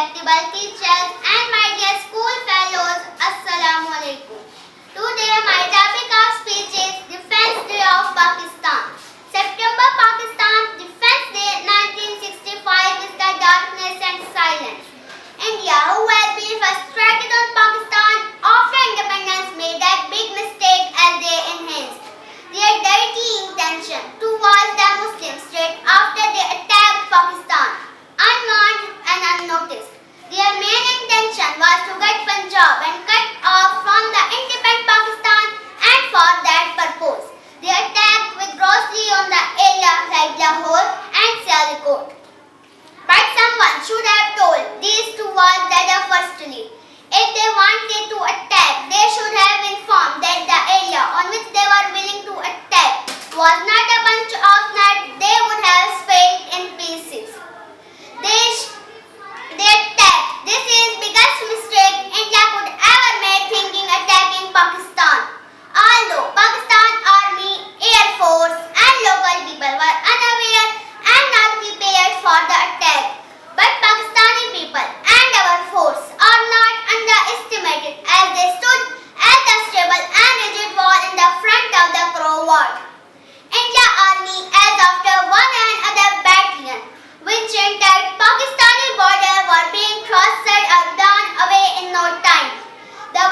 respectable teachers and my dear school fellows, Assalamu alaikum. Today my topic of speech is Defence Day of Pakistan. September Pakistan Defence Day 1965 is the darkness and silence. India, who has been frustrated on Pakistan after independence, made a big mistake as they enhanced their dirty intention towards the Muslim state after they attacked Pakistan, unwarned and unnoticed. Their main intention was to get Punjab and cut off from the independent Pakistan, and for that purpose, they attacked vigorously on the areas like Lahore and Sialkot. But someone should have told these two was that firstly, if they wanted to attack, they should have informed that the area on which they were willing to attack was not a bunch of nuts they would have split in pieces. They attacked. This is the biggest mistake India could ever make, thinking attacking Pakistan. Although Pakistan Army, Air Force and local people were unaware and not prepared for the attack, but Pakistani people and our force are not underestimated as they stood as the stable and rigid wall in the front of the Crow War. India Army, as after one and other battalion, which entered Pakistani border, were being crossed or done away in no time. The